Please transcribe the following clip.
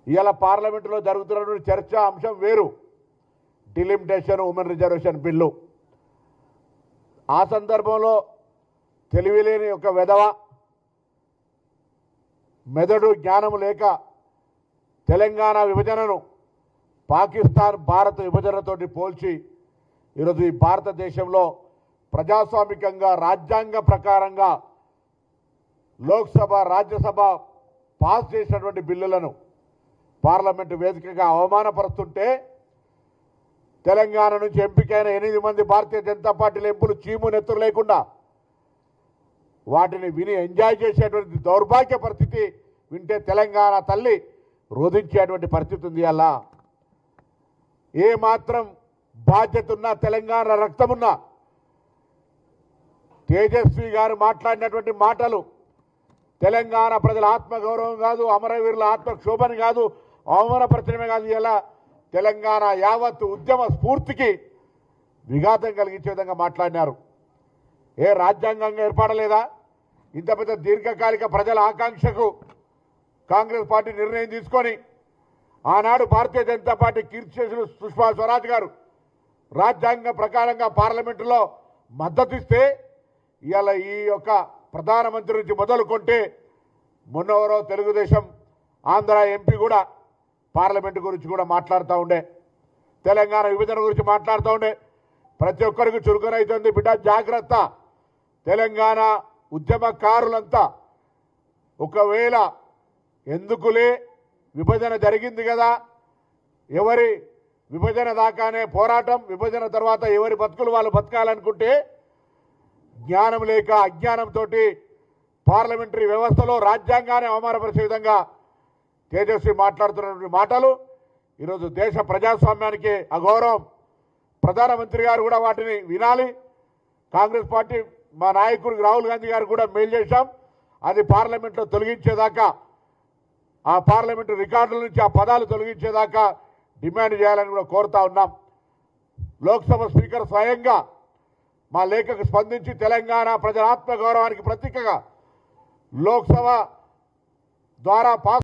ఇవాళ పార్లమెంటులో జరుగుతున్నటువంటి చర్చా అంశం వేరు, డిలిమిటేషన్ ఉమెన్ రిజర్వేషన్ బిల్లు. ఆ సందర్భంలో తెలివిలేని ఒక వెధవ మెదడు జ్ఞానము లేక తెలంగాణ విభజనను పాకిస్తాన్ భారత్ విభజనతోటి పోల్చి ఈరోజు ఈ భారతదేశంలో ప్రజాస్వామికంగా రాజ్యాంగ ప్రకారంగా లోక్సభ రాజ్యసభ పాస్ చేసినటువంటి బిల్లులను పార్లమెంటు వేదికగా అవమానపరుస్తుంటే తెలంగాణ నుంచి ఎంపికైన 8 మంది భారతీయ జనతా పార్టీల ఎంపులు చీము నెత్తురు లేకుండా వాటిని విని ఎంజాయ్ చేసేటువంటి దౌర్భాగ్య పరిస్థితి వింటే తెలంగాణ తల్లి రోధించేటువంటి పరిస్థితి ఉంది. అలా ఏ మాత్రం బాధ్యత ఉన్నా తెలంగాణ రక్తమున్నా తేజస్వి గారు మాట్లాడినటువంటి మాటలు తెలంగాణ ప్రజల ఆత్మగౌరవం కాదు, అమరవీరుల ఆత్మక్షోభని కాదు, అవమానపరచడమే కాదు, ఇలా తెలంగాణ యావత్ ఉద్యమ స్ఫూర్తికి విఘాతం కలిగించే విధంగా మాట్లాడినారు. ఏ రాజ్యాంగంగా ఏర్పడలేదా? ఇంత పెద్ద దీర్ఘకాలిక ప్రజల ఆకాంక్షకు కాంగ్రెస్ పార్టీ నిర్ణయం తీసుకొని ఆనాడు భారతీయ జనతా పార్టీ కీర్తిశేషులు సుష్మా స్వరాజ్ గారు రాజ్యాంగ ప్రకారంగా పార్లమెంటులో మద్దతిస్తే ఇవాళ ఈ యొక్క ప్రధానమంత్రి నుంచి మొదలుకొంటే మొన్నవరో తెలుగుదేశం ఆంధ్ర ఎంపీ కూడా పార్లమెంటు గురించి కూడా మాట్లాడుతూ ఉండే, తెలంగాణ విభజన గురించి మాట్లాడుతూ ఉండే. ప్రతి ఒక్కరికి చురుకునైతుంది బిడ్డ, జాగ్రత్త. తెలంగాణ ఉద్యమకారులంతా ఒకవేళ ఎందుకులే విభజన జరిగింది కదా, ఎవరి విభజన దాకానే పోరాటం, విభజన తర్వాత ఎవరి బతుకులు వాళ్ళు బతకాలనుకుంటే జ్ఞానం లేక అజ్ఞానంతో పార్లమెంటరీ వ్యవస్థలో రాజ్యాంగాన్ని అవమానపరిచే విధంగా తేజస్వి మాట్లాడుతున్నటువంటి మాటలు ఈరోజు దేశ ప్రజాస్వామ్యానికి అగౌరవం. ప్రధానమంత్రి గారు కూడా వాటిని వినాలి. కాంగ్రెస్ పార్టీ మా నాయకుడు రాహుల్ గాంధీ గారు కూడా మెయిల్ చేశాం, అది పార్లమెంట్లో తొలగించేదాకా, ఆ పార్లమెంటు రికార్డుల నుంచి ఆ పదాలు తొలగించేదాకా డిమాండ్ చేయాలని కూడా కోరుతా ఉన్నాం. లోక్సభ స్పీకర్ స్వయంగా మా లేఖకు స్పందించి తెలంగాణ ప్రజల ఆత్మగౌరవానికి ప్రతీకగా లోక్సభ ద్వారా పాస్